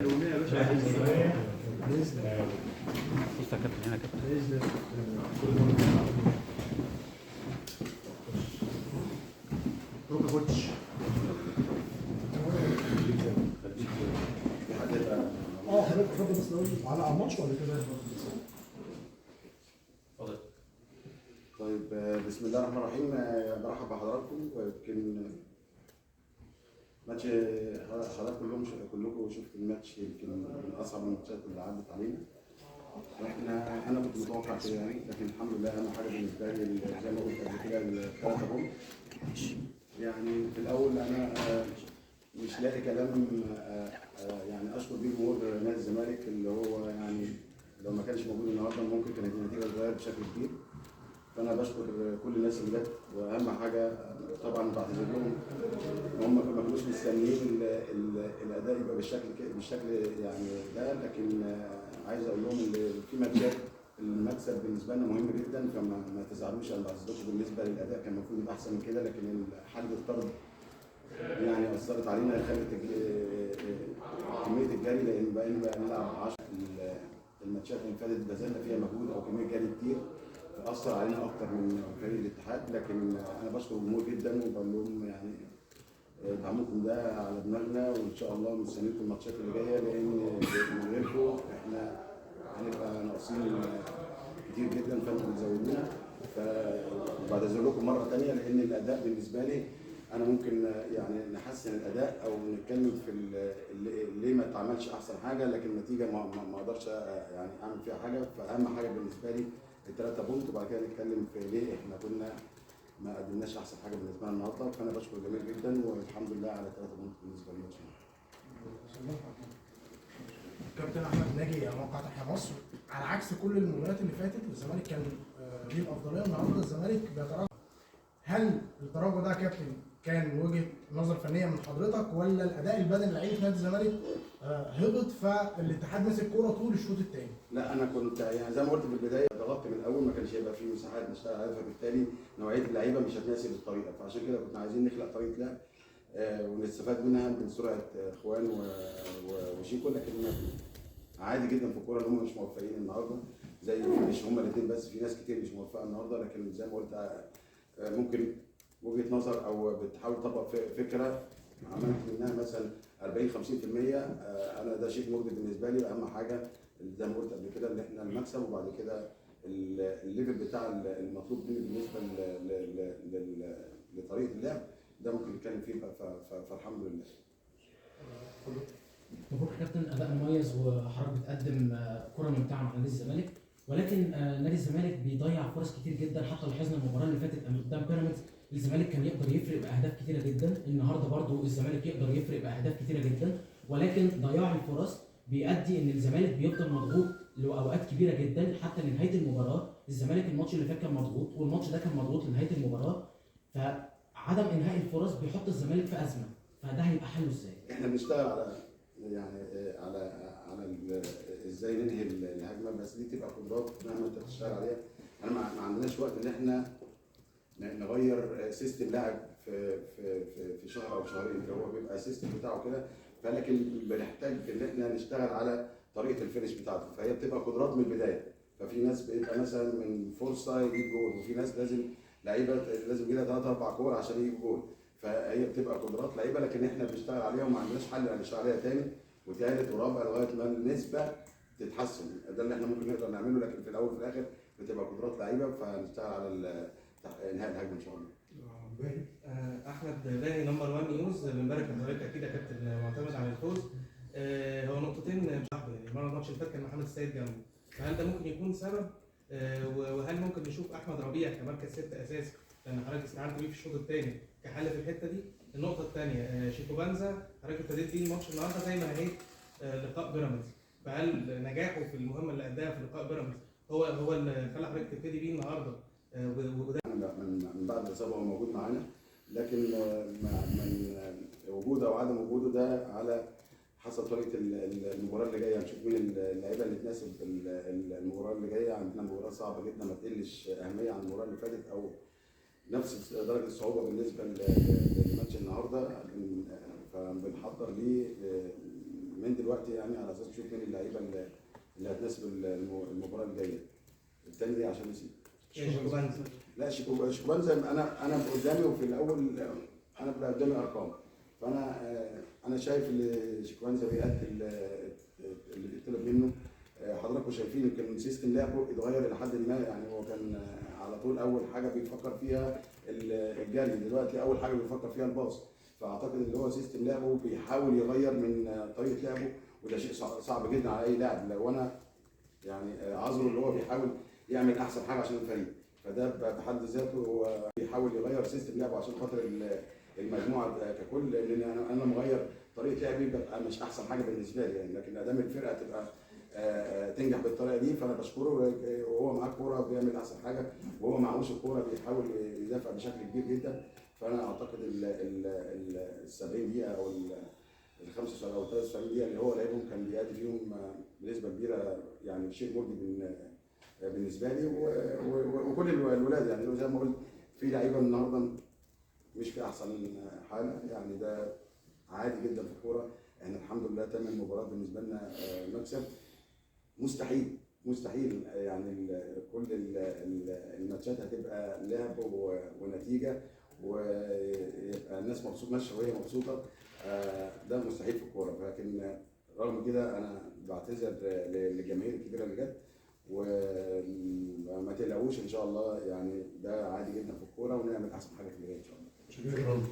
يا باشا بإذن الله. بص يا كابتن هنا يا كابتن. بإذن الله. روح كوتش. حضرتك اتفضل بس نقول على الماتش ولا كده؟ اتفضل. طيب بسم الله الرحمن الرحيم. برحب بحضراتكم. يمكن ماتش حضراتكم كلكم شفتوا الماتش، يمكن من اصعب الماتشات اللي عدت علينا. انا كنت متوقع كده يعني، لكن الحمد لله اهم حاجه بالنسبه لي زي ما قلت قبل كده الثلاثه بونت. يعني في الاول انا مش لاقي كلام يعني اشكر بيه جمهور نادي الزمالك، اللي هو يعني لو ما كانش موجود النهارده ممكن كانت النتيجه تتغير بشكل كبير. فانا بشكر كل الناس اللي جت، واهم حاجه طبعا بعتذر لهم هم ما كانوش مستنيين الاداء يبقى بالشكل يعني ده، لكن عايز اقول لهم ان في ماتشات المكسب بالنسبه لنا مهم جدا، فما تزعلوش. انا ما بعتذرش بالنسبه للاداء، كان المفروض يبقى احسن من كده، لكن حاله الطرد يعني اثرت علينا، خلت كميه الجري، لان بقينا نلعب 10 الماتشات اللي فاتت بذلنا فيها مجهود او كميه جري كتير، اثر علينا اكتر من فريق الاتحاد. لكن انا بشكر الجمهور جدا وبقول لهم يعني دعمكم ده على دماغنا، وان شاء الله مستنيكم الماتشات اللي جايه، لان من غيركم احنا هنبقى ناقصين كتير جدا، فانتم بتزودونا. فبعتذر لكم مره ثانيه، لان الاداء بالنسبه لي انا ممكن يعني نحسن الاداء او نتكلم في ليه ما اتعملش احسن حاجه، لكن النتيجه ما اقدرش يعني اعمل فيها حاجه. فاهم حاجه بالنسبه لي الثلاثه بونت، وبعد كده نتكلم في ليه احنا كنا ما قدمناش احسن حاجه بالنسبه لنا النهارده. فانا بشكر الجميع جدا، والحمد لله على 3 بونت بالنسبه للماتش. كابتن احمد ناجي موقع تحيا مصر. على عكس كل المباريات اللي فاتت الزمالك كان ليه الافضليه، النهارده الزمالك بيتراجع. هل التراجع ده يا كابتن كان وجهه نظر فنيه من حضرتك، ولا الاداء البدني لعيبه نادي الزمالك هبط فالاتحاد مسك كوره طول الشوط الثاني؟ لا انا كنت يعني زي ما قلت في البدايه، ضغطت من الاول، ما كانش هيبقى فيه مساحات نشتغل عليها، فبالتالي نوعيه اللعيبه مش هتناسب الطريقه، فعشان كده كنا عايزين نخلق طريقه لعب ونستفاد منها من سرعه اخوان وشيكو. لكن عادي جدا في الكوره ان هم مش موفقين النهارده، زي مش هم الاثنين بس، في ناس كتير مش موفقه النهارده. لكن زي ما قلت ممكن وجهه نظر او بتحاول تطبق فكره عملت منها مثلا 40 50%. انا ده شيء مرضي بالنسبه لي. اهم حاجه زي ما قلت قبل كده ان احنا المكسب، وبعد كده الليفل بتاع المطلوب مني بالنسبه لطريقه اللعب ده ممكن نتكلم فيه فالحمد لله. مبروك يا كابتن، اداء مميز وحضرتك بتقدم كره ممتعه مع نادي الزمالك، ولكن نادي الزمالك بيضيع فرص كتير جدا. حتى لاحظنا المباراه اللي فاتت قدام بيراميدز الزمالك كان يقدر يفرق باهداف كتيره جدا، النهارده برضو الزمالك يقدر يفرق باهداف كتيره جدا، ولكن ضياع الفرص بيؤدي ان الزمالك بيفضل مضغوط لاوقات كبيره جدا حتى لنهايه المباراه. الزمالك الماتش اللي فات كان مضغوط، والماتش ده كان مضغوط لنهايه المباراه، فعدم انهاء الفرص بيحط الزمالك في ازمه، فده هيبقى حله ازاي؟ احنا بنشتغل على يعني على ازاي ننهي الهجمه، بس دي تبقى قدرات مهما انت بتشتغل عليها. انا ما عندناش وقت ان احنا نغير سيستم لاعب في شهر او شهرين، اللي هو بيبقى السيستم بتاعه كده. فلكن بنحتاج ان احنا نشتغل على طريقه الفينش بتاعته، فهي بتبقى قدرات من البدايه. ففي ناس بيبقى مثلا من فرصه يجيب جول، وفي ناس لعيبه لازم يجي لها 3 4 كور عشان يجيب جول. فهي بتبقى قدرات لعيبه، لكن احنا بنشتغل عليها وما عندناش حل هنشتغل عليها تاني وثالث ورابع لغايه ما النسبه تتحسن. ده اللي احنا ممكن نقدر نعمله، لكن في الاول وفي الاخر بتبقى قدرات لعيبه، فهنشتغل على انهاء الهجمه ان شاء الله. احمد باهي نمبر 1 نيوز. بنبارك لحضرتك اكيد يا كابتن معتمد على الفوز. هو نقطتين مش صعبه، يعني المره الماتش اللي فات كان محمد السيد جنبه، فهل ده ممكن يكون سبب؟ وهل ممكن نشوف احمد ربيع كمركز 6 اساسي، لان حضرتك استعنت بيه في الشوط الثاني كحل في الحته دي؟ النقطه الثانيه شيكو بانزا حضرتك ابتديت بيه الماتش النهارده زي ما نهيت لقاء بيراميدز، فهل نجاحه في المهمه اللي اداها في لقاء بيراميدز هو اللي خلى حضرتك تبتدي بيه النهارده؟ وده من بعد الاصابه هو موجود معانا، لكن من وجوده او عدم وجوده ده على حسب طريقه المباراه اللي جايه. هنشوف مين اللعيبه اللي تناسب المباراه اللي جايه. عندنا مباراه صعبه جدا ما تقلش اهميه عن المباراه اللي فاتت، او نفس درجه الصعوبه بالنسبه لماتش النهارده، فبنحضر ليه من دلوقتي يعني على اساس نشوف مين اللعيبه اللي هتناسب المباراه الجايه. الثاني دي عشان نسيب. شيكوبانزا. لا شيكوبانزا انا قدامي، وفي الاول انا بقى قدامي ارقام، فانا انا شايف ان شيكوبانزا بيأدي اللي بيطلب منه. حضراتكم شايفين يمكن سيستم لعبه اتغير الى حد ما، يعني هو كان على طول اول حاجه بيفكر فيها الجري، دلوقتي اول حاجه بيفكر فيها الباص. فاعتقد ان هو سيستم لعبه بيحاول يغير من طريقه لعبه، وده شيء صعب جدا على اي لاعب. لو انا يعني عذره اللي هو بيحاول يعمل احسن حاجه عشان الفريق، فده بحد ذاته هو بيحاول يغير سيستم لعبه عشان خاطر المجموعه ككل، لان انا مغير طريقه لعبي ببقى مش احسن حاجه بالنسبه لي يعني، لكن ادام الفرقه تبقى تنجح بالطريقه دي فانا بشكره، وهو معاه الكوره بيعمل احسن حاجه، وهو معهوش الكوره بيحاول يدافع بشكل كبير جدا. فانا اعتقد ال 70 دقيقه او ال 75 او 73 دقيقه اللي هو لعبهم كان بيأدي فيهم بنسبه كبيره، يعني شيء مرضي بالنسبه لي وكل الولاد. يعني زي ما قلت في لعيبه النهارده مش في احسن حاله، يعني ده عادي جدا في الكوره. احنا الحمد لله 8 مباريات بالنسبه لنا مكسب. مستحيل يعني كل الماتشات هتبقى لعب ونتيجه ويبقى الناس مبسوطه ماشيه وهي مبسوطه، ده مستحيل في الكوره. لكن رغم كده انا بعتذر للجماهير الكبيره اللي جت، وما تقلقوش ان شاء الله، يعني ده عادي جدا في الكوره ونعمل احسن حاجه في اللي جاي ان شاء الله. شكرا.